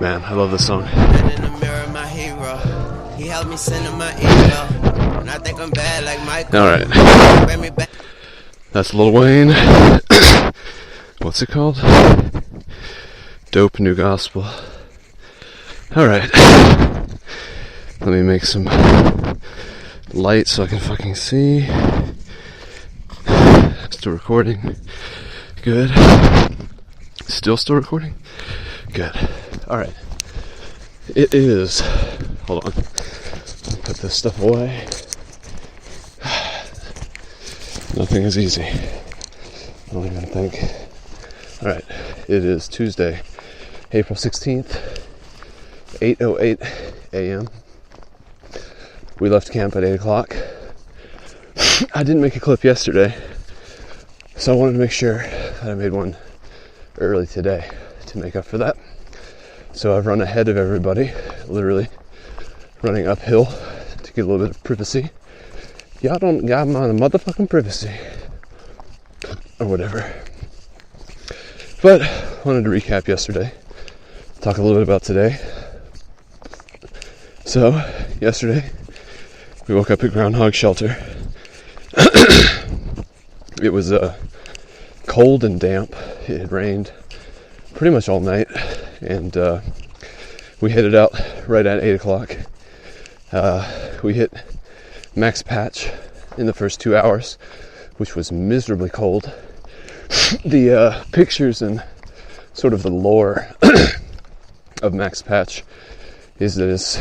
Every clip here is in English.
Man, I love this song. And in the mirror, my hero. He helped me send him my ego. And I think I'm bad like Michael. Alright. Bring me back. That's Lil Wayne. What's it called? Dope New Gospel. Alright. Let me make some light so I can fucking see. Still recording. Good. Still recording? Good. Alright. It is. Hold on. Put this stuff away. Nothing is easy. I don't even think. Alright. It is Tuesday, April 16th, 8:08 a.m. We left camp at 8 o'clock. I didn't make a clip yesterday, so I wanted to make sure that I made one early today to make up for that. So I've run ahead of everybody, literally running uphill to get a little bit of privacy. Y'all don't got my motherfucking privacy. Or whatever. But wanted to recap yesterday, talk a little bit about today. So, yesterday, we woke up at Groundhog Shelter. It was cold and damp. It had rained pretty much all night, and we headed out right at 8 o'clock. We hit max patch in the first 2 hours, which was miserably cold. The pictures and sort of the lore of max patch is that it's,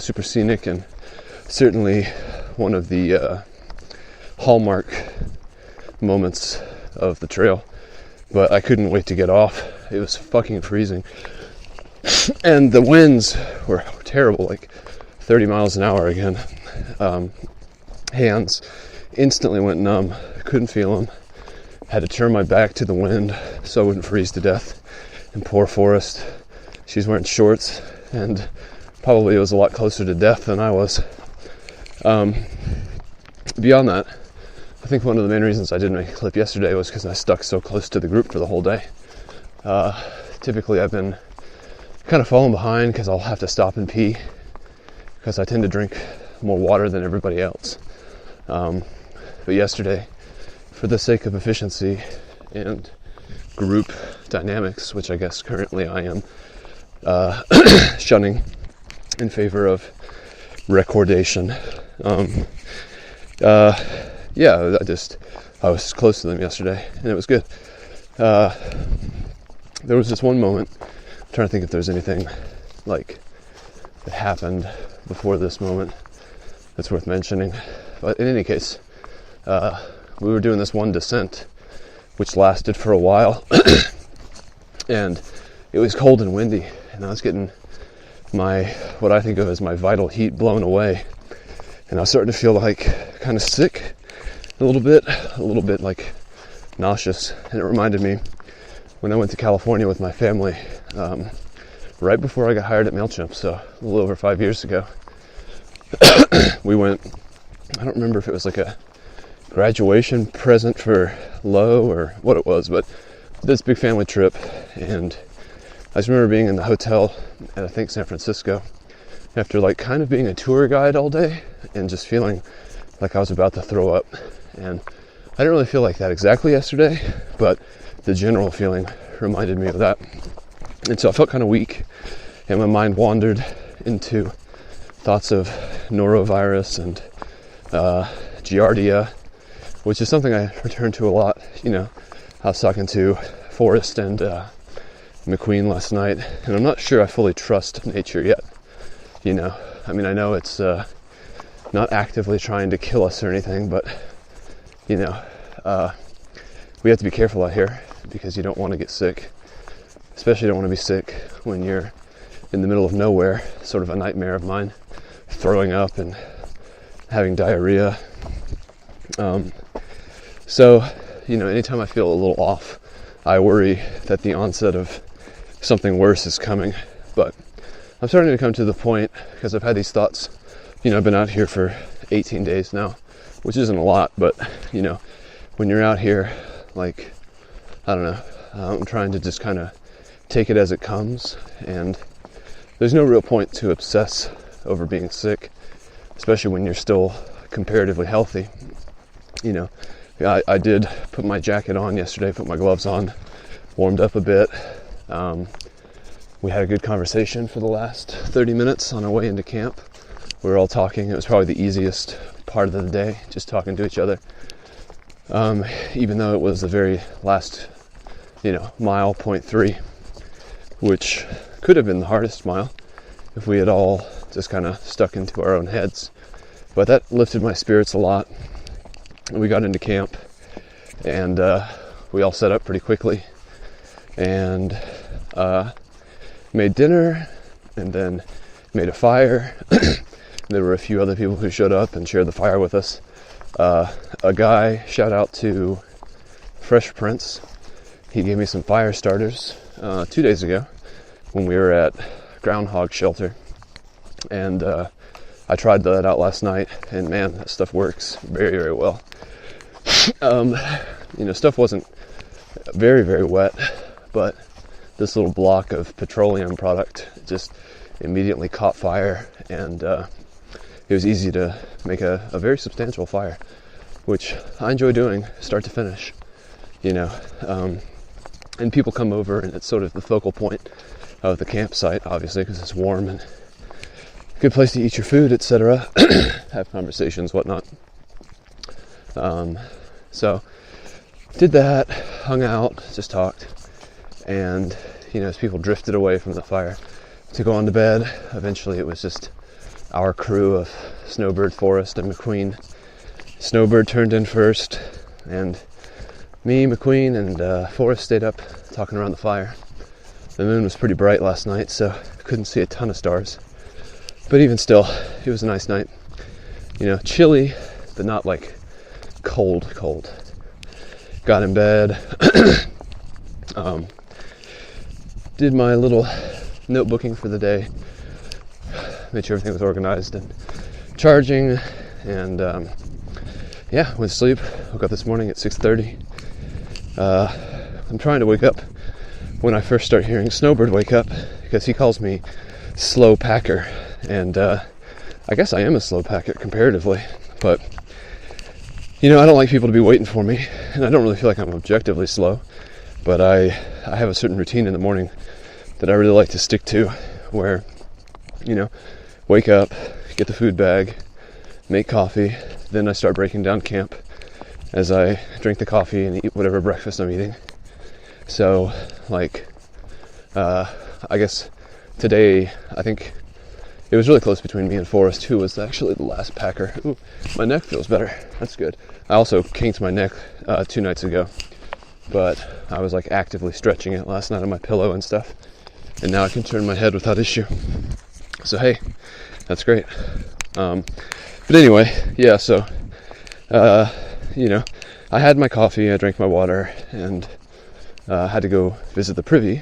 super scenic and certainly one of the hallmark moments of the trail. But I couldn't wait to get off. It was fucking freezing. And the winds were terrible, like 30 miles an hour again. Hands instantly went numb. Couldn't feel them. Had to turn my back to the wind so I wouldn't freeze to death. And poor Forrest, she's wearing shorts, and probably was a lot closer to death than I was. Beyond that, I think one of the main reasons I didn't make a clip yesterday was because I stuck so close to the group for the whole day. Typically I've been kind of falling behind because I'll have to stop and pee because I tend to drink more water than everybody else. But yesterday, for the sake of efficiency and group dynamics, which I guess currently I am shunning in favor of recordation. I was close to them yesterday, and it was good. There was this one moment, I'm trying to think if there's anything like that happened before this moment that's worth mentioning. But in any case, we were doing this one descent, which lasted for a while, and it was cold and windy, and I was getting what I think of as my vital heat blown away, and I was starting to feel like kind of sick a little bit like nauseous. And it reminded me when I went to California with my family right before I got hired at MailChimp, so a little over 5 years ago. We went, I don't remember if it was like a graduation present for Lowe or what it was, but this big family trip. And I just remember being in the hotel at, I think, San Francisco, after like kind of being a tour guide all day and just feeling like I was about to throw up. And I didn't really feel like that exactly yesterday, but the general feeling reminded me of that. And so I felt kind of weak, and my mind wandered into thoughts of Norovirus and Giardia, which is something I return to a lot. I was talking to Forrest and McQueen last night, and I'm not sure I fully trust nature yet. I know it's not actively trying to kill us or anything, but we have to be careful out here because you don't want to get sick. Especially don't want to be sick when you're in the middle of nowhere. Sort of a nightmare of mine, throwing up and having diarrhea. So anytime I feel a little off, I worry that the onset of something worse is coming. But I'm starting to come to the point, because I've had these thoughts. I've been out here for 18 days now, which isn't a lot, but when you're out here, like, I don't know, I'm trying to just kind of take it as it comes and there's no real point to obsess over being sick, especially when you're still comparatively healthy. You know, I did put my jacket on yesterday, put my gloves on, warmed up a bit. We had a good conversation for the last 30 minutes on our way into camp. We were all talking. It was probably the easiest part of the day, just talking to each other. Even though it was the very last, mile, 0.3, which could have been the hardest mile if we had all just kind of stuck into our own heads. But that lifted my spirits a lot. We got into camp, and we all set up pretty quickly, and made dinner, and then made a fire. There were a few other people who showed up and shared the fire with us. A guy, shout out to Fresh Prince, he gave me some fire starters 2 days ago when we were at Groundhog Shelter, and I tried that out last night, and man, that stuff works very, very well. Stuff wasn't very, very wet, but this little block of petroleum product just immediately caught fire, and it was easy to make a very substantial fire, which I enjoy doing start to finish, and people come over, and it's sort of the focal point of the campsite, obviously, because it's warm and a good place to eat your food, etc. Have conversations, whatnot. So did that, hung out, just talked, and as people drifted away from the fire to go on to bed, eventually it was just our crew of Snowbird, Forrest, and McQueen. Snowbird turned in first, and me, McQueen, and Forrest stayed up talking around the fire. The moon was pretty bright last night, so I couldn't see a ton of stars. But even still, it was a nice night. Chilly, but not like cold. Got in bed, did my little notebooking for the day, made sure everything was organized and charging, and went to sleep. Woke up this morning at 6:30. I'm trying to wake up when I first start hearing Snowbird wake up, because he calls me slow packer, and I guess I am a slow packer comparatively, but I don't like people to be waiting for me, and I don't really feel like I'm objectively slow, but I have a certain routine in the morning that I really like to stick to, where wake up, get the food bag, make coffee, then I start breaking down camp as I drink the coffee and eat whatever breakfast I'm eating. So, I guess today, I think it was really close between me and Forrest, who was actually the last packer. Ooh, my neck feels better. That's good. I also kinked my neck 2 nights ago, but I was actively stretching it last night on my pillow and stuff, and now I can turn my head without issue. So hey, that's great. But anyway, yeah, so, I had my coffee, I drank my water, and had to go visit the privy,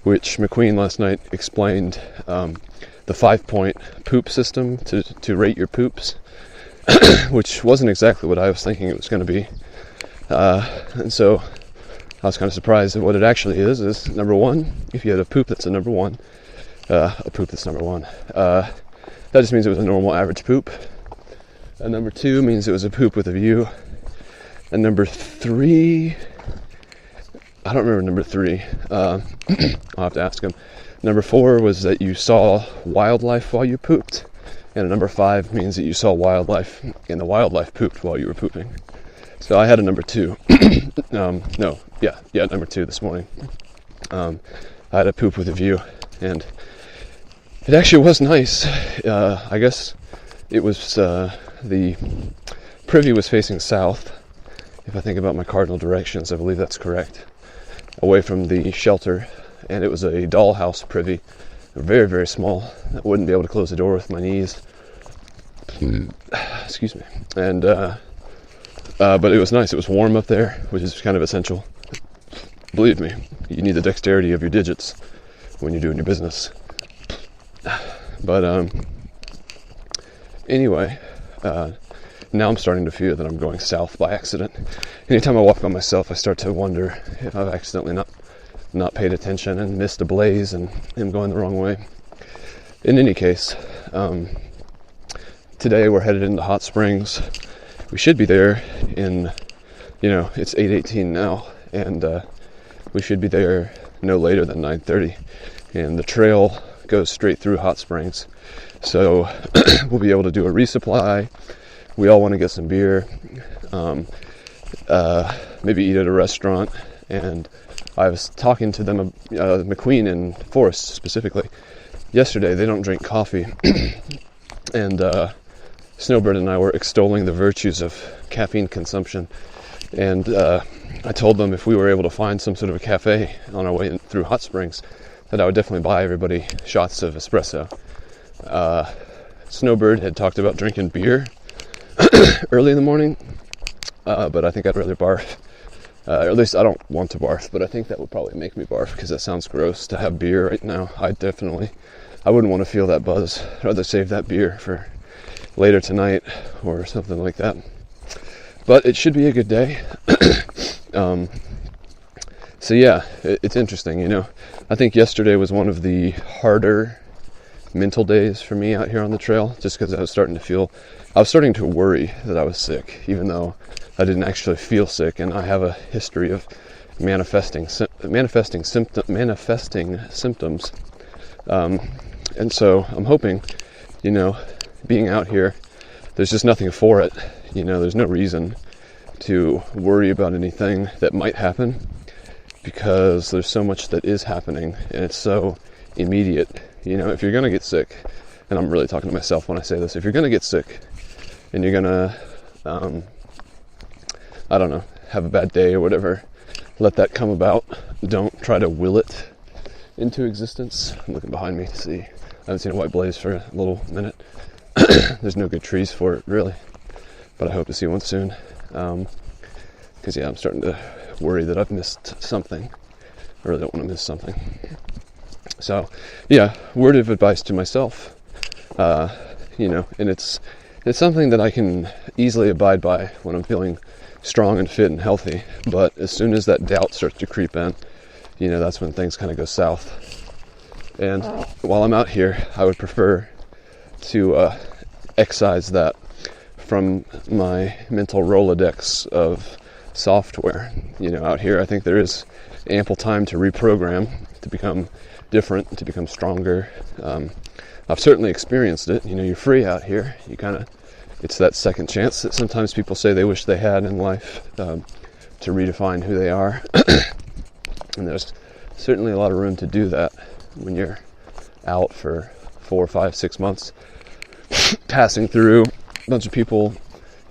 which McQueen last night explained the 5-point poop system to rate your poops, which wasn't exactly what I was thinking it was going to be. And so I was kind of surprised at what it actually is number one, if you had a poop that's a number one, that just means it was a normal average poop. And number 2 means it was a poop with a view. And number 3, I don't remember number 3. I'll have to ask him. Number 4 was that you saw wildlife while you pooped. And number 5 means that you saw wildlife and the wildlife pooped while you were pooping. So I had a number 2. Number 2 this morning. I had a poop with a view, and it actually was nice. I guess it was, the privy was facing south. If I think about my cardinal directions, I believe that's correct. Away from the shelter, and it was a dollhouse privy, very, very small. I wouldn't be able to close the door with my knees. Excuse me. And but it was nice. It was warm up there, which is kind of essential. Believe me, you need the dexterity of your digits when you're doing your business. But anyway, now I'm starting to fear that I'm going south by accident. Anytime I walk by myself, I start to wonder if I've accidentally not paid attention and missed a blaze and am going the wrong way. in any case, today we're headed into Hot Springs. We should be there in, it's 8:18 now, and we should be there no later than 9:30. And the trail goes straight through Hot Springs, so we'll be able to do a resupply. We all want to get some beer, maybe eat at a restaurant. And I was talking to them, McQueen and Forrest specifically, yesterday. They don't drink coffee, and Snowbird and I were extolling the virtues of caffeine consumption. And I told them if we were able to find some sort of a cafe on our way through Hot Springs, that I would definitely buy everybody shots of espresso. Snowbird had talked about drinking beer early in the morning, but I think I'd rather barf. Or at least I don't want to barf, but I think that would probably make me barf, because that sounds gross to have beer right now. I wouldn't want to feel that buzz. I'd rather save that beer for later tonight or something like that. But it should be a good day. So yeah, it's interesting, I think yesterday was one of the harder mental days for me out here on the trail, just because I was starting to worry that I was sick, even though I didn't actually feel sick. And I have a history of manifesting symptoms. And so I'm hoping, being out here, there's just nothing for it. There's no reason to worry about anything that might happen, because there's so much that is happening, and it's so immediate. If you're going to get sick, and I'm really talking to myself when I say this, if you're going to get sick and you're going to, have a bad day or whatever, let that come about. Don't try to will it into existence. I'm looking behind me to see. I haven't seen a white blaze for a little minute. There's no good trees for it, really, but I hope to see one soon. Because I'm starting to worry that I've missed something. I really don't want to miss something. So, yeah, word of advice to myself, and it's something that I can easily abide by when I'm feeling strong and fit and healthy. But as soon as that doubt starts to creep in, that's when things kind of go south. And while I'm out here, I would prefer to excise that from my mental Rolodex of software. Out here, I think there is ample time to reprogram, to become different, to become stronger. I've certainly experienced it. You're free out here. It's that second chance that sometimes people say they wish they had in life, to redefine who they are. And there's certainly a lot of room to do that when you're out for 4, 5, 6 months, passing through a bunch of people.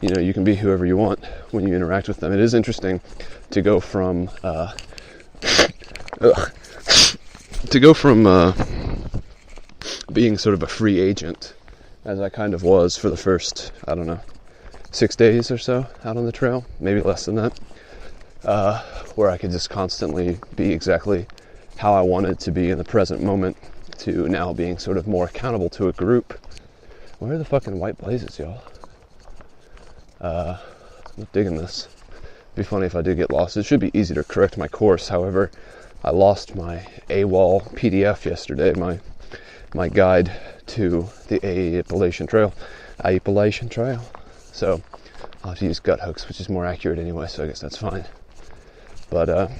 You can be whoever you want when you interact with them. It is interesting to go from being sort of a free agent, as I kind of was for the first, 6 days or so out on the trail, maybe less than that, where I could just constantly be exactly how I wanted to be in the present moment, to now being sort of more accountable to a group. Where are the fucking white blazes, y'all? I'm digging this. It'd be funny if I did get lost. It should be easy to correct my course. However, I lost my AWOL PDF yesterday, my guide to the Appalachian Trail. So I'll have to use gut hooks, which is more accurate anyway, so I guess that's fine. But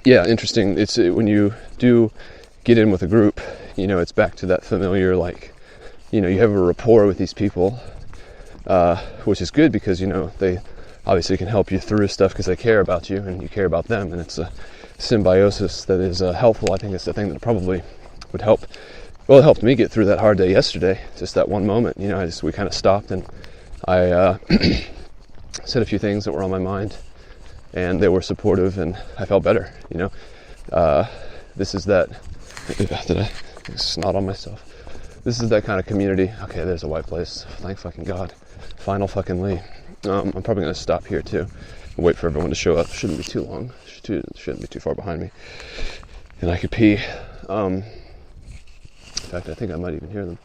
yeah, interesting. It's when you do get in with a group, it's back to that familiar, you have a rapport with these people, which is good because, they obviously can help you through stuff because they care about you and you care about them, and it's a symbiosis that is helpful. I think it's the thing that probably would help. Well, it helped me get through that hard day yesterday, just that one moment. We kind of stopped and I said a few things that were on my mind, and they were supportive, and I felt better. This is that. Did I snot on myself? This is that kind of community. Okay, there's a white place. Thank fucking God. Final fucking Lee. I'm probably going to stop here too and wait for everyone to show up. Shouldn't be too long. Shouldn't be too far behind me. And I could pee. In fact, I think I might even hear them.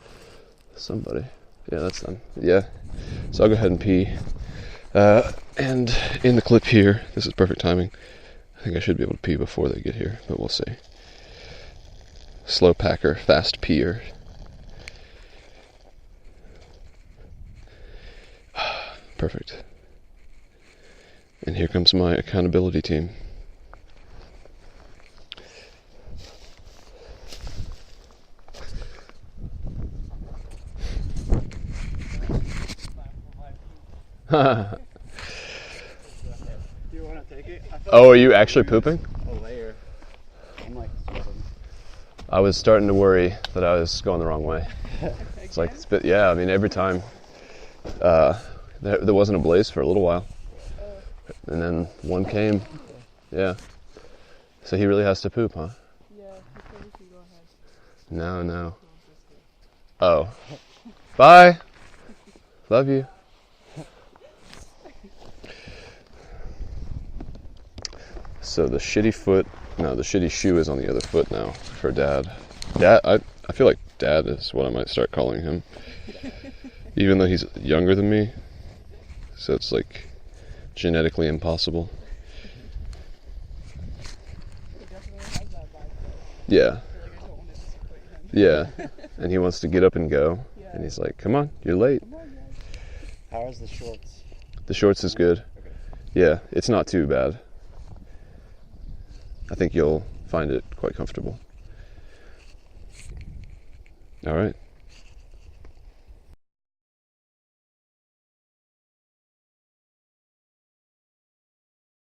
Somebody. Yeah, that's them. Yeah. So I'll go ahead and pee. And in the clip here, this is perfect timing. I think I should be able to pee before they get here, but we'll see. Slow packer, fast peer. Perfect. And here comes my accountability team. Do you want to take it? Oh, are you actually pooping? A layer. I'm like sweating. I was starting to worry that I was going the wrong way. It's like, yeah, I mean, every time there wasn't a blaze for a little while. And then one came. Yeah. So he really has to poop, huh? Yeah, he said we could go ahead. No. Oh. Bye. Love you. So the shitty shoe is on the other foot now for Dad. I feel like Dad is what I might start calling him. Even though he's younger than me. So it's like genetically impossible. He definitely has that vibe though. Yeah. I feel like I don't want to disappoint him. Yeah. And he wants to get up and go. Yeah. And he's like, come on, you're late. Come on, guys. How is the shorts? The shorts is good. Okay. Yeah, it's not too bad. I think you'll find it quite comfortable. All right.